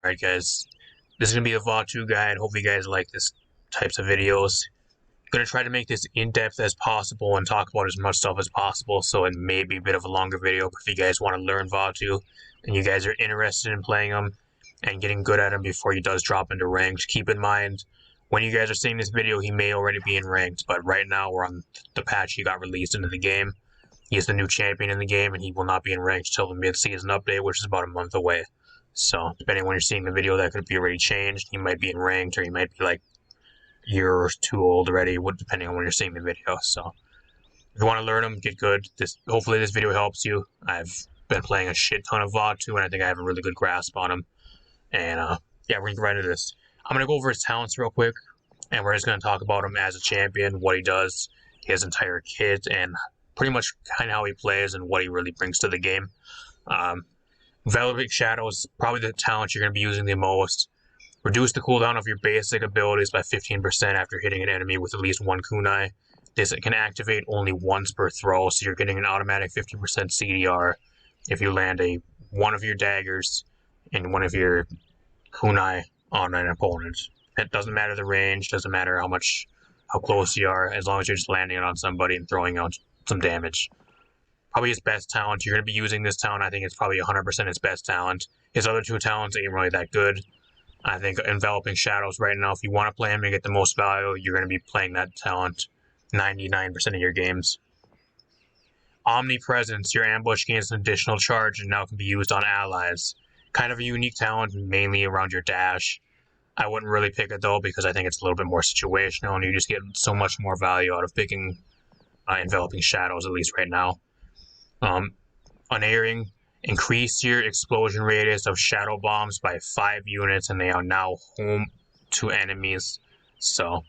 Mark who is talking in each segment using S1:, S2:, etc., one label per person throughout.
S1: Alright guys, this is going to be a Vatu guide. Hopefully you guys like this types of videos. I'm going to try to make this in-depth as possible and talk about as much stuff as possible, so it may be a bit of a longer video, but if you guys want to learn Vatu and you guys are interested in playing him and getting good at him before he does drop into ranked, keep in mind, when you guys are seeing this video, he may already be in ranked, but right now we're on the patch he got released into the game. He is the new champion in the game, and he will not be in ranked until the mid-season update, which is about a month away. So, depending on when you're seeing the video, that could be already changed. He might be in ranked, or he might be like a year or two old already, depending on when you're seeing the video. So, if you want to learn him, get good. Hopefully this video helps you. I've been playing a shit ton of Vatu, and I think I have a really good grasp on him. And, yeah, we're going to get right into this. I'm going to go over his talents real quick, and we're just going to talk about him as a champion, what he does, his entire kit, and pretty much kind of how he plays and what he really brings to the game. Enveloping Shadow is probably the talent you're going to be using the most. Reduce the cooldown of your basic abilities by 15% after hitting an enemy with at least one kunai. This can activate only once per throw, so you're getting an automatic 50% CDR if you land one of your daggers and one of your kunai on an opponent. It doesn't matter the range, doesn't matter how close you are, as long as you're just landing it on somebody and throwing out some damage. Probably his best talent. You're going to be using this talent. I think it's probably 100% his best talent. His other two talents ain't really that good. I think Enveloping Shadows right now, if you want to play him and get the most value, you're going to be playing that talent 99% of your games. Omnipresence. Your ambush gains an additional charge and now can be used on allies. Kind of a unique talent, mainly around your dash. I wouldn't really pick it though, because I think it's a little bit more situational, and you just get so much more value out of picking Enveloping Shadows, at least right now. Unerring. Increase your explosion radius of shadow bombs by 5 units, and they are now home to enemies. So,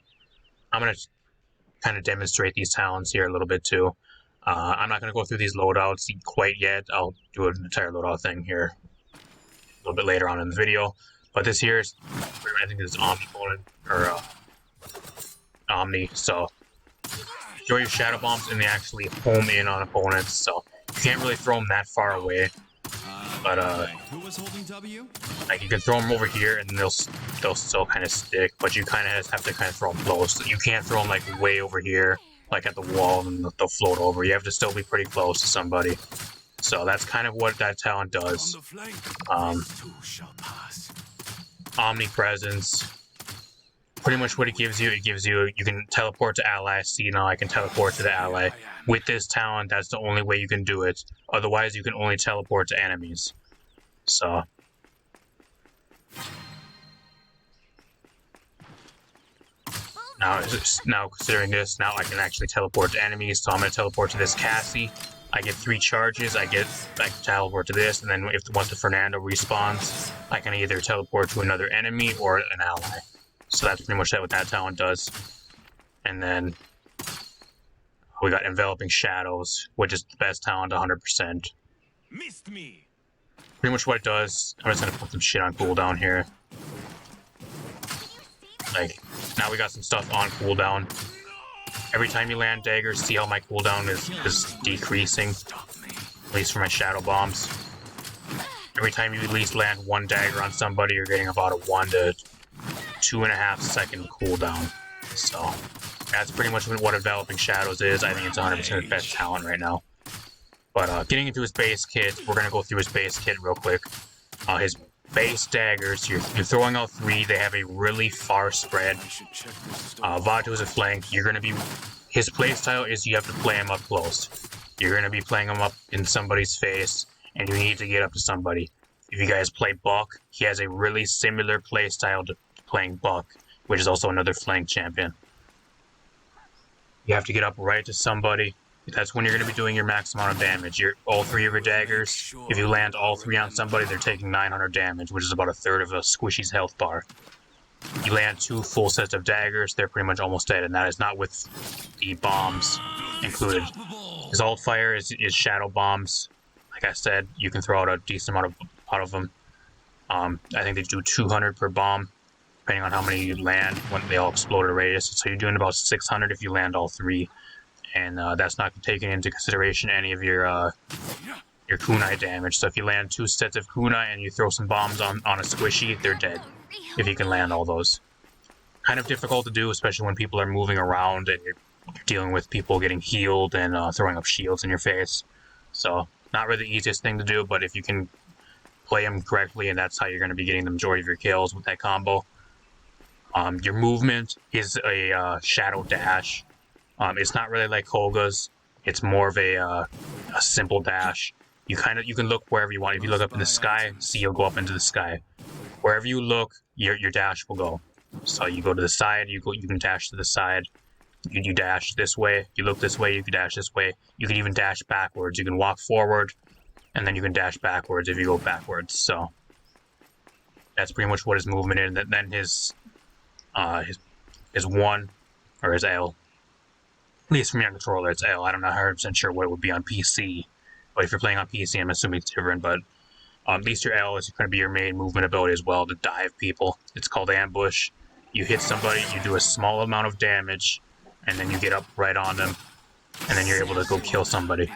S1: I'm going to kind of demonstrate these talents here a little bit too. I'm not going to go through these loadouts quite yet. I'll do an entire loadout thing here a little bit later on in the video. But this here is, I think this is Omni component, or Omni, so throw your shadow bombs and they actually home in on opponents, so you can't really throw them that far away, but like you can throw them over here and they'll still kind of stick, but you kind of just have to kind of throw them close. You can't throw them like way over here, like at the wall, and they'll float over. You have to still be pretty close to somebody. So that's kind of what that talent does. Omnipresence. Pretty much what it gives you you can teleport to allies. See, now I can teleport to the ally. With this talent, that's the only way you can do it. Otherwise, you can only teleport to enemies. So. Now considering this, now I can actually teleport to enemies, so I'm going to teleport to this Cassie. I get 3 charges, I can teleport to this, and then once the Fernando respawns, I can either teleport to another enemy or an ally. So that's pretty much what that talent does. And then we got Enveloping Shadows, which is the best talent, 100%. Missed me. Pretty much what it does. I'm just gonna put some shit on cooldown here. Like, now we got some stuff on cooldown. Every time you land daggers, see how my cooldown is decreasing, at least for my shadow bombs. Every time you at least land one dagger on somebody, you're getting about a 1 to 2.5 second cooldown. So that's pretty much what Enveloping Shadows is. I think it's 100% the best talent right now. But getting into his base kit, we're gonna go through his base kit real quick. His base daggers, you're throwing out 3. They have a really far spread. Vatu is a flank. His playstyle is you have to play him up close. You're gonna be playing him up in somebody's face, and you need to get up to somebody. If you guys play Buck, he has a really similar playstyle to playing Buck, which is also another flank champion. You have to get up right to somebody. That's when you're going to be doing your max amount of damage. All 3 of your daggers, if you land all 3 on somebody, they're taking 900 damage, which is about a third of a Squishy's health bar. You land 2 full sets of daggers, they're pretty much almost dead, and that is not with the bombs included. His alt fire is shadow bombs. Like I said, you can throw out a decent amount out of them. I think they do 200 per bomb, depending on how many you land when they all explode at a radius. So you're doing about 600 if you land all 3. And that's not taking into consideration any of your your kunai damage. So if you land 2 sets of kunai and you throw some bombs on a squishy, they're dead. If you can land all those. Kind of difficult to do, especially when people are moving around and you're dealing with people getting healed and throwing up shields in your face. So, not really the easiest thing to do, but if you can play them correctly, and that's how you're going to be getting the majority of your kills with that combo. Your movement is a shadow dash. It's not really like Koga's. It's more of a simple dash. You can look wherever you want. If you look up in the sky, see you'll go up into the sky. Wherever you look, your dash will go. So you go to the side, you can dash to the side. You dash this way. You look this way, you can dash this way. You can even dash backwards. You can walk forward, and then you can dash backwards if you go backwards. So that's pretty much what his movement is. And then his 1 or his L. At least from your controller, it's L. I'm not 100% sure what it would be on PC. But if you're playing on PC, I'm assuming it's different. But at least your L is going to be your main movement ability as well, to dive people. It's called ambush. You hit somebody, you do a small amount of damage, and then you get up right on them, and then you're able to go kill somebody.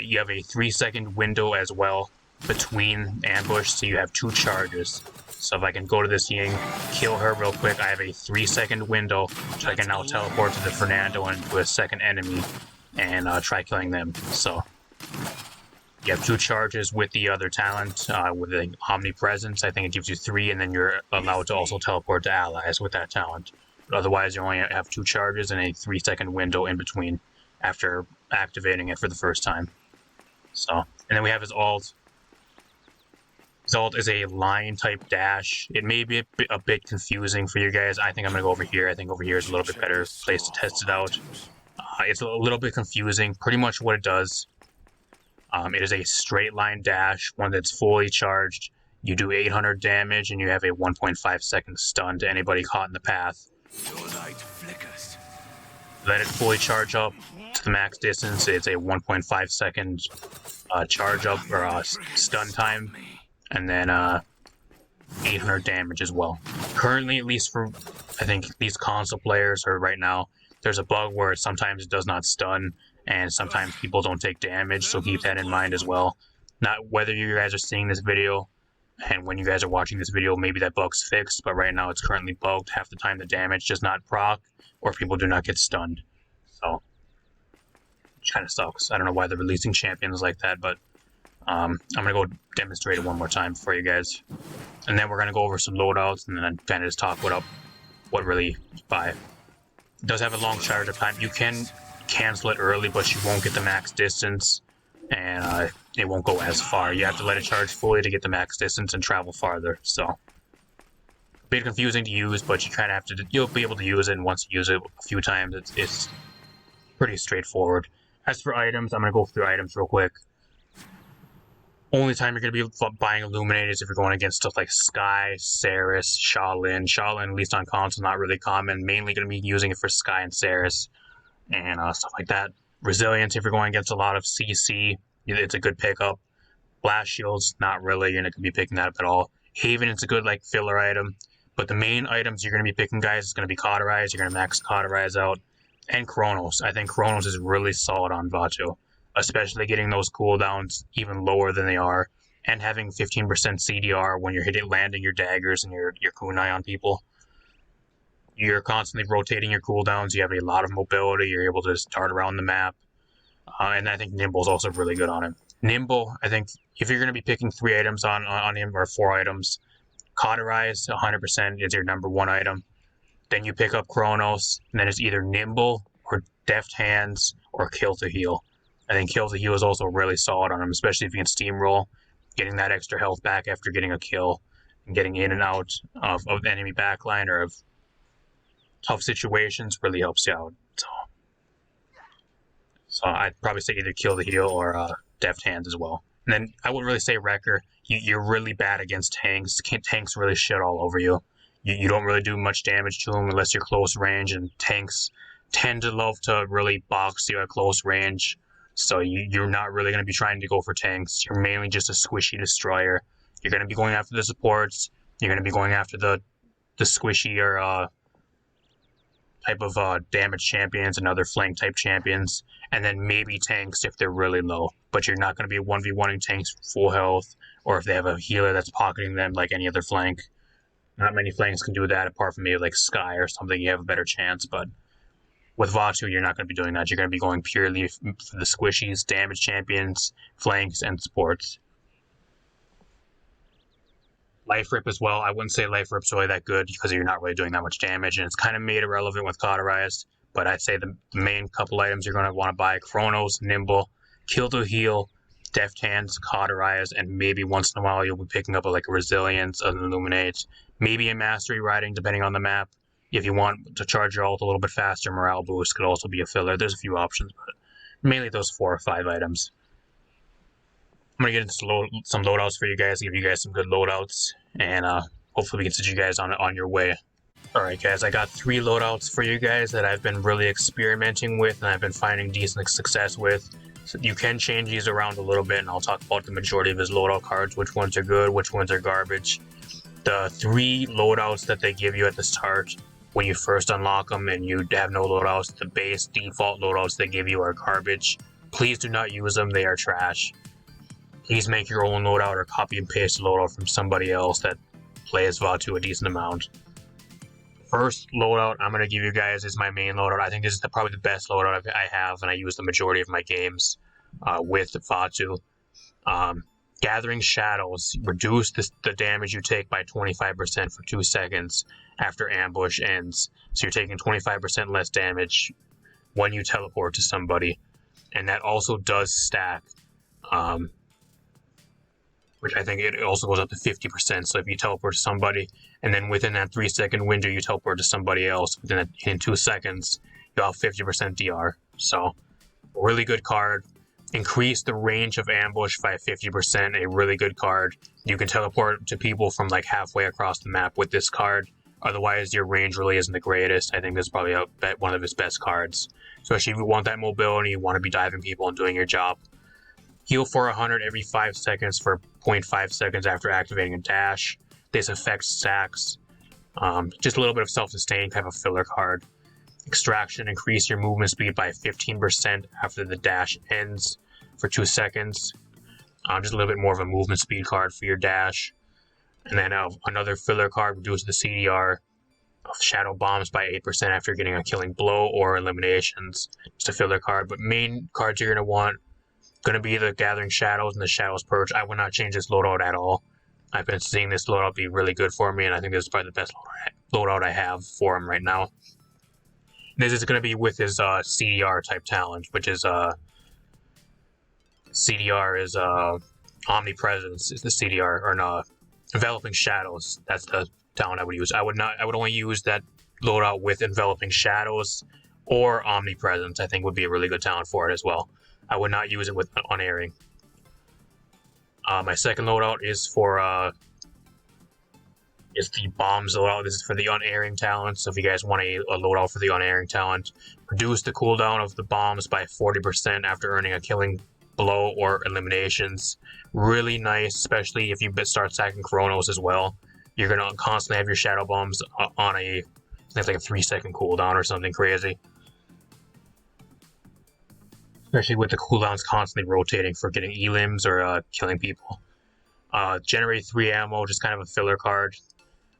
S1: You have a 3-second window as well between ambush, so you have 2 charges. So if I can go to this Ying, kill her real quick, I have a 3-second window, so I can now teleport to the Fernando and to a second enemy and try killing them. So you have 2 charges with the other talent, with the omnipresence. I think it gives you 3, and then you're allowed to also teleport to allies with that talent. But otherwise, you only have 2 charges and a 3-second window in between after activating it for the first time. So, and then we have his ult. His ult is a line-type dash. It may be a bit confusing for you guys. I think I'm going to go over here. I think over here is a little bit better place to test it out. It's a little bit confusing. Pretty much what it does, it is a straight-line dash, one that's fully charged. You do 800 damage, and you have a 1.5 second stun to anybody caught in the path. Let it fully charge up to the max distance. It's a 1.5 second charge up or stun time, and then 800 damage as well. Currently, at least for I think these console players, or right now, there's a bug where sometimes it does not stun, and sometimes people don't take damage. So keep that in mind as well. Not whether you guys are seeing this video, and when you guys are watching this video, maybe that bug's fixed, but right now it's currently bugged. Half the time the damage does not proc, or people do not get stunned. So, which kind of sucks. I don't know why they're releasing champions like that, but I'm going to go demonstrate it one more time for you guys. And then we're going to go over some loadouts, and then kind of just talk what really to buy. It does have a long charge time. You can cancel it early, but you won't get the max distance, and it won't go as far. You have to let it charge fully to get the max distance and travel farther. So, a bit confusing to use, but you kind of have to. You'll be able to use it, and once you use it a few times, it's pretty straightforward. As for items, I'm gonna go through items real quick. Only time you're gonna be buying Illuminate is if you're going against stuff like Skye, Saris, Shaolin. Shaolin, at least on console, not really common. Mainly gonna be using it for Skye and Saris, and stuff like that. Resilience, if you're going against a lot of CC, it's a good pickup. Blast Shields, not really. You're not going to be picking that up at all. Haven, it's a good like filler item. But the main items you're going to be picking, guys, is going to be Cauterize. You're going to max Cauterize out. And Chronos. I think Chronos is really solid on Vatu. Especially getting those cooldowns even lower than they are. And having 15% CDR when you're landing your daggers and your kunai on people. You're constantly rotating your cooldowns. You have a lot of mobility. You're able to dart around the map. And I think Nimble is also really good on him. Nimble, I think if you're going to be picking 3 items on him, or 4 items, Cauterize 100% is your number 1 item. Then you pick up Chronos, and then it's either Nimble or Deft Hands or Kill to Heal. I think Kill to Heal is also really solid on him, especially if you can steamroll, getting that extra health back after getting a kill, and getting in and out of enemy backline or of tough situations really helps you out. So I'd probably say either Kill the Heal or Deft Hands as well. And then I wouldn't really say Wrecker. You're really bad against tanks. Tanks really shit all over you. You don't really do much damage to them unless you're close range, and tanks tend to love to really box you at close range. So you're not really going to be trying to go for tanks. You're mainly just a squishy destroyer. You're going to be going after the supports. You're going to be going after the squishy or type of damage champions and other flank type champions, and then maybe tanks if they're really low. But you're not going to be 1v1ing tanks full health, or if they have a healer that's pocketing them like any other flank. Not many flanks can do that apart from maybe like Skye or something. You have a better chance, but with Vatu, you're not going to be doing that. You're going to be going purely for the squishies, damage champions, flanks, and supports. Life Rip as well. I wouldn't say Life Rip's really that good because you're not really doing that much damage, and it's kind of made irrelevant with Cauterized. But I'd say the main couple items you're going to want to buy: Chronos, Nimble, Kill to Heal, Deft Hands, Cauterize, and maybe once in a while you'll be picking up like a Resilience, an Illuminate, maybe a Mastery Riding depending on the map. If you want to charge your ult a little bit faster, Morale Boost could also be a filler. There's a few options, but mainly those 4 or 5 items. I'm going to get into some loadouts for you guys, give you guys some good loadouts, and hopefully we can set you guys on your way. Alright guys, I got 3 loadouts for you guys that I've been really experimenting with and I've been finding decent success with. So you can change these around a little bit, and I'll talk about the majority of his loadout cards, which ones are good, which ones are garbage. The 3 loadouts that they give you at the start when you first unlock them and you have no loadouts, the base default loadouts they give you are garbage. Please do not use them, they are trash. Please make your own loadout or copy and paste a loadout from somebody else that plays Vatu a decent amount. First loadout I'm going to give you guys is my main loadout. I think this is probably the best loadout I have, and I use the majority of my games with Vatu. Gathering Shadows. Reduce the damage you take by 25% for 2 seconds after ambush ends. So you're taking 25% less damage when you teleport to somebody. And that also does stack. Which I think it also goes up to 50%. So if you teleport to somebody, and then within that 3-second window you teleport to somebody else, in 2 seconds, you'll have 50% DR. So, really good card. Increase the range of ambush by 50%, a really good card. You can teleport to people from like halfway across the map with this card. Otherwise, your range really isn't the greatest. I think this is probably one of his best cards. Especially if you want that mobility, you want to be diving people and doing your job. Heal for 100 every 5 seconds for 0.5 seconds after activating a dash. This affects stacks. Just a little bit of self-sustain, kind of a filler card. Extraction, increase your movement speed by 15% after the dash ends for 2 seconds. Just a little bit more of a movement speed card for your dash. And then another filler card, reduces the CDR of Shadow Bombs by 8% after getting a killing blow or eliminations. Just a filler card. But main cards you're going to want going to be the Gathering Shadows and the Shadows Purge. I would not change this loadout at all. I've been seeing this loadout be really good for me, and I think this is probably the best loadout I have for him right now. This is going to be with his CDR type talent, which is CDR is Omnipresence is the CDR, or no, Enveloping Shadows. That's the talent I would use. I would only use that loadout with Enveloping Shadows or Omnipresence. I think would be a really good talent for it as well. I would not use it with Unerring. My second loadout is for is the Bombs loadout. This is for the Unerring talent. So if you guys want a loadout for the Unerring talent, reduce the cooldown of the bombs by 40% after earning a killing blow or eliminations. Really nice, especially if you start stacking Chronos as well. You're gonna constantly have your shadow bombs on it's like a 3-second cooldown or something crazy. Especially with the cooldowns constantly rotating for getting elims or killing people. Generate 3 ammo, just kind of a filler card.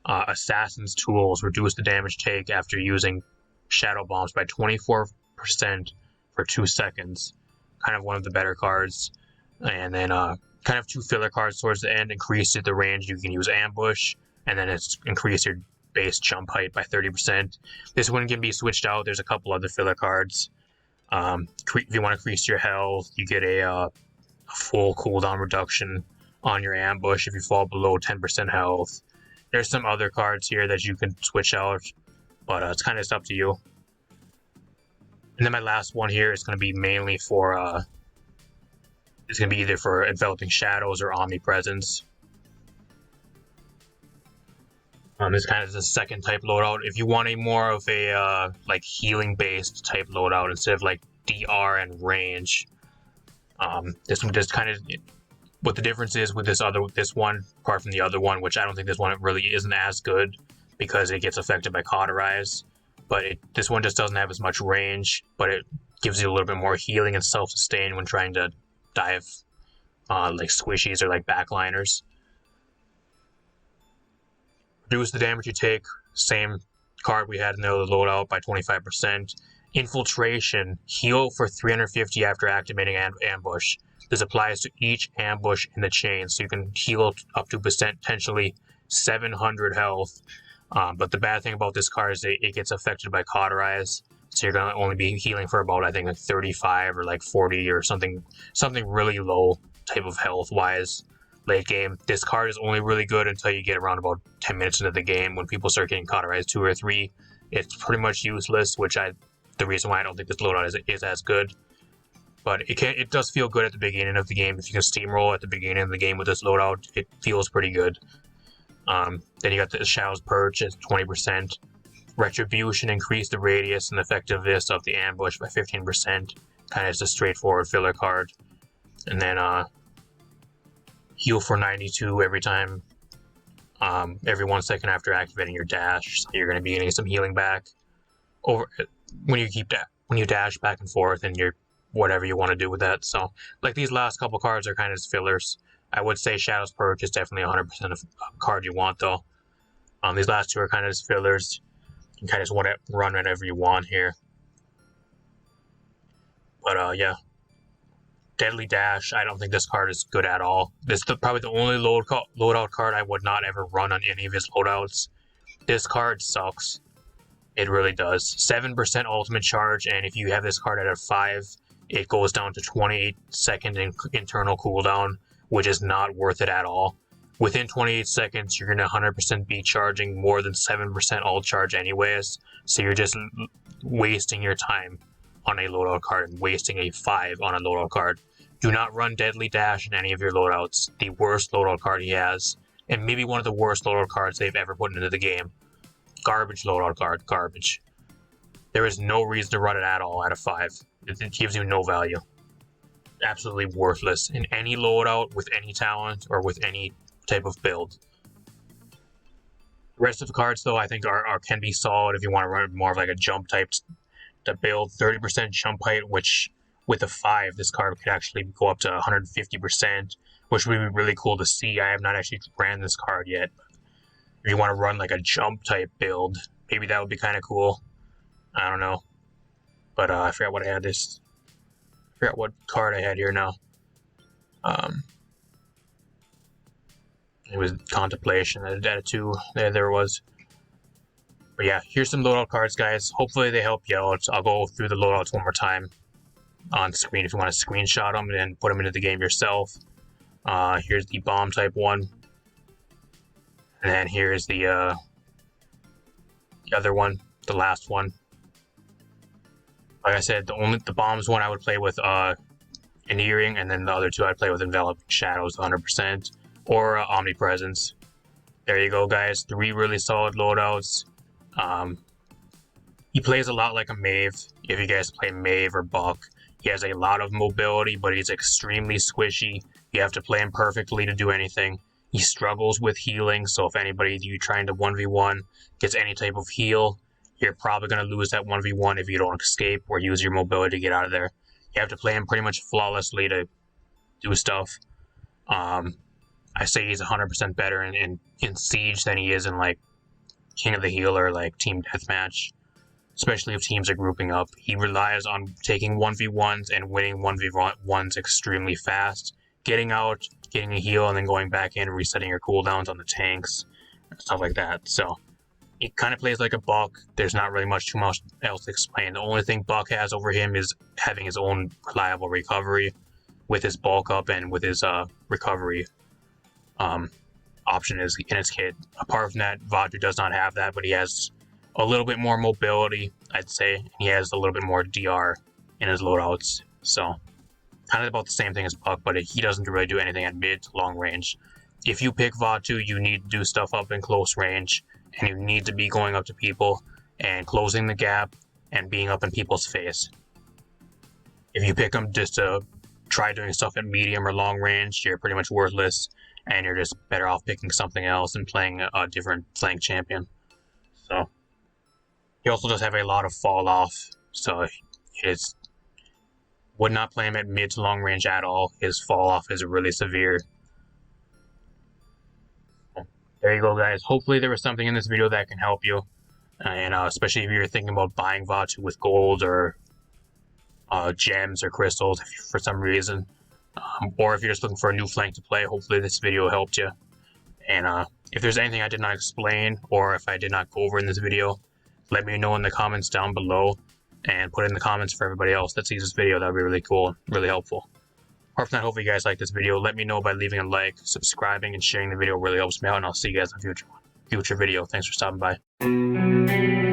S1: Assassin's Tools, reduce the damage take after using Shadow Bombs by 24% for 2 seconds. Kind of one of the better cards. And then kind of 2 filler cards towards the end, increase the range. You can use Ambush, and then it's increase your base jump height by 30%. This one can be switched out. There's a couple other filler cards. If you want to increase your health, you get a full cooldown reduction on your ambush if you fall below 10% health. There's some other cards here that you can switch out, but it's kind of up to you. And then my last one here is going to be mainly for, it's going to be either for Enveloping Shadows or Omnipresence. This kind of is a second type loadout. If you want a more of a like healing based type loadout instead of like DR and range, this one just kind of what the difference is with this one apart from the other one, which I don't think this one really isn't as good because it gets affected by Cauterize. But this one just doesn't have as much range, but it gives you a little bit more healing and self-sustain when trying to dive like squishies or like backliners. Reduce the damage you take, same card we had in the loadout by 25%. Infiltration, heal for 350 after activating ambush. This applies to each ambush in the chain, so you can heal up to potentially 700 health. But the bad thing about this card is it gets affected by Cauterize, so you're going to only be healing for about, I think, like 35 or like 40 or something really low type of health-wise late game. This card is only really good until you get around about 10 minutes into the game. When people start getting Cauterized 2 or 3, it's pretty much useless, which the reason why I don't think this loadout is as good. But it does feel good at the beginning of the game. If you can steamroll at the beginning of the game with this loadout, it feels pretty good. Then you got the Shadow's Perch at 20%. Retribution, increase the radius and effectiveness of the ambush by 15%. Kind of just a straightforward filler card. And then heal for 92 every time, every 1 second after activating your dash. So you're going to be getting some healing back over when you dash back and forth, and you're whatever you want to do with that. So like these last couple cards are kind of just fillers. I would say Shadow's Perch is definitely 100% of a card you want though. These last two are kind of just fillers. You kind of just want to run whenever you want here. But yeah. Deadly Dash, I don't think this card is good at all. This is probably the only loadout card I would not ever run on any of his loadouts. This card sucks. It really does. 7% ultimate charge, and if you have this card at a 5, it goes down to 28-second internal cooldown, which is not worth it at all. Within 28 seconds, you're going to 100% be charging more than 7% ult charge anyways, so you're just wasting your time on a loadout card and wasting a 5 on a loadout card. Do not run Deadly Dash in any of your loadouts. The worst loadout card he has, and maybe one of the worst loadout cards they've ever put into the game. Garbage loadout card, garbage. There is no reason to run it at all at a 5. It gives you no value. Absolutely worthless in any loadout with any talent or with any type of build. The rest of the cards though I think can be solid if you want to run more of like a jump type to build. 30% jump height, which with a 5 this card could actually go up to 150%, which would be really cool to see. I have not actually ran this card yet. If you want to run like a jump type build, maybe that would be kind of cool. I don't know. But I forgot what I had this. I forgot what card I had here now. It was Contemplation. I did that too. There it was. But yeah, here's some loadout cards, guys. Hopefully they help you out. I'll go through the loadouts one more time on screen if you want to screenshot them and put them into the game yourself. Here's the bomb type one. And then here's the other one, the last one. Like I said, the bombs one I would play with Endearing, and then the other two I'd play with Enveloping Shadows 100%, or Omnipresence. There you go, guys. 3 really solid loadouts. He plays a lot like a Mave. If you guys play Mave or Buck, he has a lot of mobility, but he's extremely squishy. You have to play him perfectly to do anything. He struggles with healing, so if anybody you trying to 1v1 gets any type of heal, you're probably going to lose that 1v1 if you don't escape or use your mobility to get out of there. You have to play him pretty much flawlessly to do stuff. I say he's 100% better in Siege than he is in like King of the Healer, like Team Deathmatch. Especially if teams are grouping up. He relies on taking 1v1s and winning 1v1s extremely fast. Getting out, getting a heal, and then going back in and resetting your cooldowns on the tanks. And stuff like that. So, he kind of plays like a Buck. There's not really too much else to explain. The only thing Buck has over him is having his own reliable recovery with his bulk up and with his recovery option in his kit. Apart from that, Vatu does not have that, but he has a little bit more mobility, I'd say. And he has a little bit more DR in his loadouts. So, kind of about the same thing as Buck, but he doesn't really do anything at mid to long range. If you pick Vatu, you need to do stuff up in close range, and you need to be going up to people and closing the gap and being up in people's face. If you pick him just to try doing stuff at medium or long range, you're pretty much worthless, and you're just better off picking something else and playing a different flank champion. So, he also does have a lot of fall off, so Would not play him at mid to long range at all. His fall off is really severe. There you go, guys. Hopefully there was something in this video that can help you. And especially if you're thinking about buying Vatu with gold or gems or crystals for some reason. Or if you're just looking for a new flank to play, hopefully this video helped you. And if there's anything I did not explain or if I did not go over in this video, let me know in the comments down below and put it in the comments for everybody else that sees this video. That would be really cool, really helpful. Apart from that, hopefully you guys like this video. Let me know by leaving a like, subscribing, and sharing the video. Really helps me out, and I'll see you guys in a future video. Thanks for stopping by.